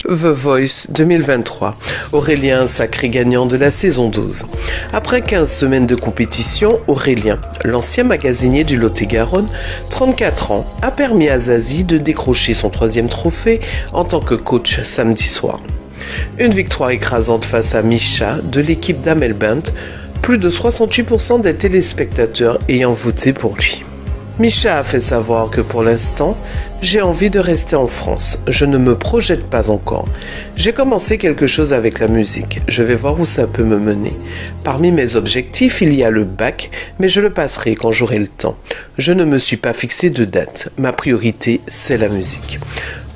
The Voice 2023. Aurélien, sacré gagnant de la saison 12. Après 15 semaines de compétition, Aurélien, l'ancien magasinier du Lot-et-Garonne, 34 ans, a permis à Zazie de décrocher son 3e trophée en tant que coach samedi soir. Une victoire écrasante face à Misha de l'équipe d'Amel Bent, plus de 68% des téléspectateurs ayant voté pour lui. Misha a fait savoir que pour l'instant, j'ai envie de rester en France. Je ne me projette pas encore. J'ai commencé quelque chose avec la musique. Je vais voir où ça peut me mener. Parmi mes objectifs, il y a le bac, mais je le passerai quand j'aurai le temps. Je ne me suis pas fixé de date. Ma priorité, c'est la musique.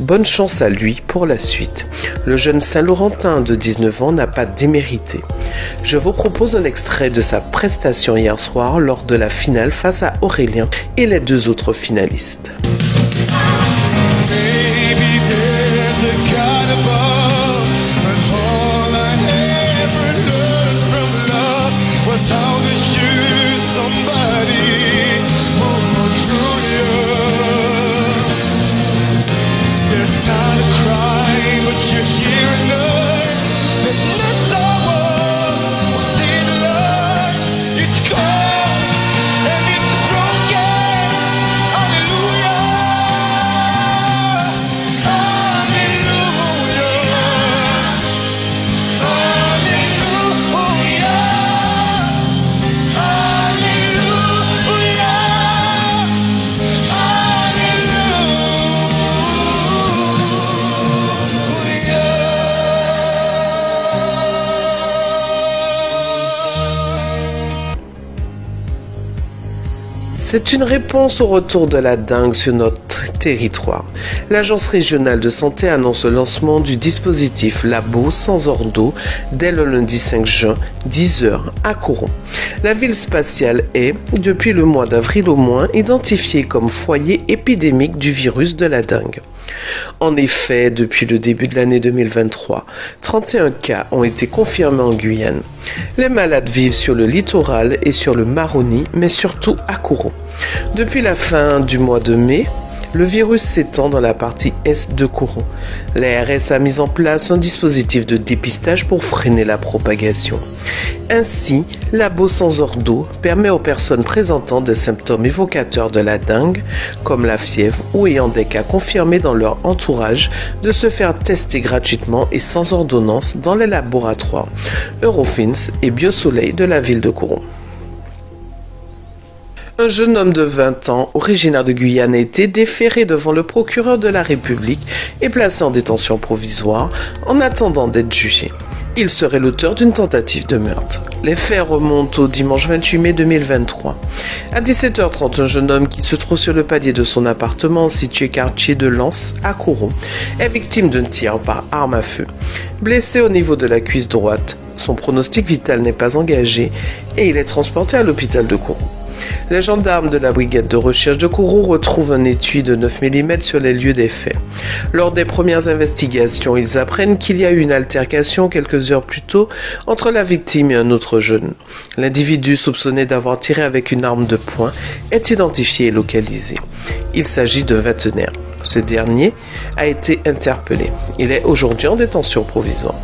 Bonne chance à lui pour la suite. Le jeune Saint-Laurentin de 19 ans n'a pas démérité. Je vous propose un extrait de sa prestation hier soir lors de la finale face à Aurélien et les 2 autres finalistes. C'est une réponse au retour de la dengue sur notre territoire. L'Agence régionale de santé annonce le lancement du dispositif Labo sans ordo dès le lundi 5 juin, 10h à Coron. La ville spatiale est, depuis le mois d'avril au moins, identifiée comme foyer épidémique du virus de la dengue. En effet, depuis le début de l'année 2023, 31 cas ont été confirmés en Guyane. Les malades vivent sur le littoral et sur le Maroni, mais surtout à Coron. Depuis la fin du mois de mai, le virus s'étend dans la partie est de Coron. L'ARS a mis en place un dispositif de dépistage pour freiner la propagation. Ainsi, Labo sans ordo permet aux personnes présentant des symptômes évocateurs de la dengue, comme la fièvre ou ayant des cas confirmés dans leur entourage, de se faire tester gratuitement et sans ordonnance dans les laboratoires Eurofins et Biosoleil de la ville de Coron. Un jeune homme de 20 ans, originaire de Guyane, a été déféré devant le procureur de la République et placé en détention provisoire en attendant d'être jugé. Il serait l'auteur d'une tentative de meurtre. Les faits remontent au dimanche 28 mai 2023. À 17h30, un jeune homme qui se trouve sur le palier de son appartement situé quartier de Lens à Coron est victime d'un tir par arme à feu. Blessé au niveau de la cuisse droite, son pronostic vital n'est pas engagé et il est transporté à l'hôpital de Coron. Les gendarmes de la brigade de recherche de Kourou retrouvent un étui de 9 mm sur les lieux des faits. Lors des premières investigations, ils apprennent qu'il y a eu une altercation quelques heures plus tôt entre la victime et un autre jeune. L'individu soupçonné d'avoir tiré avec une arme de poing est identifié et localisé. Il s'agit d'un vingtenaire. Ce dernier a été interpellé. Il est aujourd'hui en détention provisoire.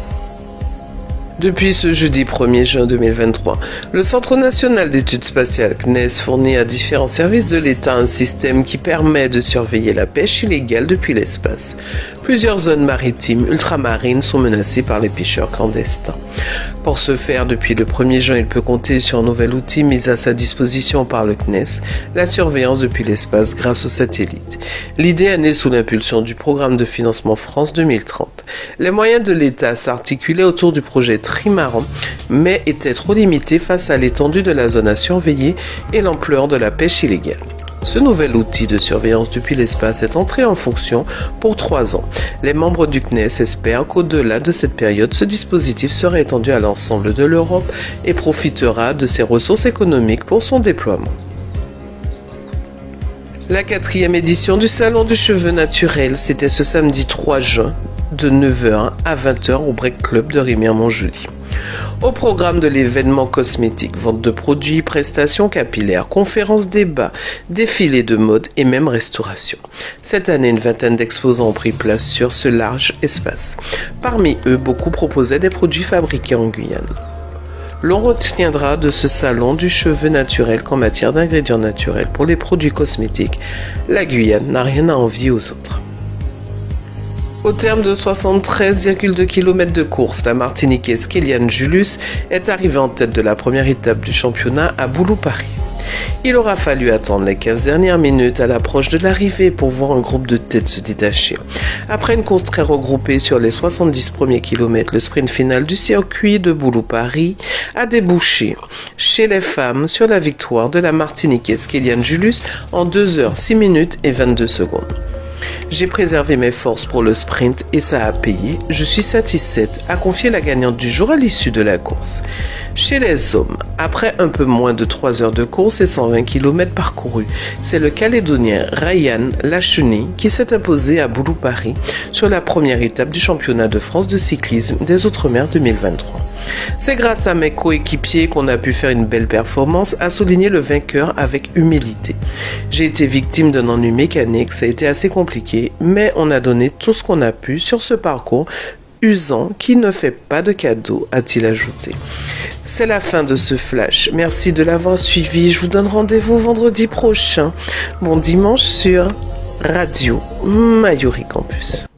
Depuis ce jeudi 1er juin 2023, le Centre national d'études spatiales CNES fournit à différents services de l'État un système qui permet de surveiller la pêche illégale depuis l'espace. Plusieurs zones maritimes ultramarines sont menacées par les pêcheurs clandestins. Pour ce faire, depuis le 1er juin, il peut compter sur un nouvel outil mis à sa disposition par le CNES, la surveillance depuis l'espace grâce aux satellites. L'idée est née sous l'impulsion du programme de financement France 2030. Les moyens de l'État s'articulaient autour du projet Trimaran, mais étaient trop limités face à l'étendue de la zone à surveiller et l'ampleur de la pêche illégale. Ce nouvel outil de surveillance depuis l'espace est entré en fonction pour 3 ans. Les membres du CNES espèrent qu'au-delà de cette période, ce dispositif sera étendu à l'ensemble de l'Europe et profitera de ses ressources économiques pour son déploiement. La 4e édition du Salon du Cheveu Naturel, c'était ce samedi 3 juin de 9h à 20h au Break Club de Rémière-Montjoly. Au programme de l'événement cosmétique, vente de produits, prestations capillaires, conférences, débats, défilés de mode et même restauration. Cette année, une vingtaine d'exposants ont pris place sur ce large espace. Parmi eux, beaucoup proposaient des produits fabriqués en Guyane. L'on retiendra de ce salon du cheveu naturel qu'en matière d'ingrédients naturels pour les produits cosmétiques, la Guyane n'a rien à envier aux autres. Au terme de 73,2 km de course, la Martiniquaise Kéliane Julius est arrivée en tête de la première étape du championnat à Boulou-Paris. Il aura fallu attendre les 15 dernières minutes à l'approche de l'arrivée pour voir un groupe de têtes se détacher. Après une course très regroupée sur les 70 premiers kilomètres, le sprint final du circuit de Boulou-Paris a débouché chez les femmes sur la victoire de la Martiniquaise Kéliane Julius en 2 heures 6 minutes et 22 secondes. J'ai préservé mes forces pour le sprint et ça a payé. Je suis satisfaite, a confié la gagnante du jour à l'issue de la course. Chez les hommes, après un peu moins de 3 heures de course et 120 km parcourus, c'est le Calédonien Ryan Lacheny qui s'est imposé à Boulou-Paris sur la première étape du championnat de France de cyclisme des Outre-mer 2023. C'est grâce à mes coéquipiers qu'on a pu faire une belle performance, a souligné le vainqueur avec humilité. J'ai été victime d'un ennui mécanique, ça a été assez compliqué, mais on a donné tout ce qu'on a pu sur ce parcours usant qui ne fait pas de cadeau, a-t-il ajouté. C'est la fin de ce flash. Merci de l'avoir suivi. Je vous donne rendez-vous vendredi prochain, bon dimanche sur Radio Mayuri Campus.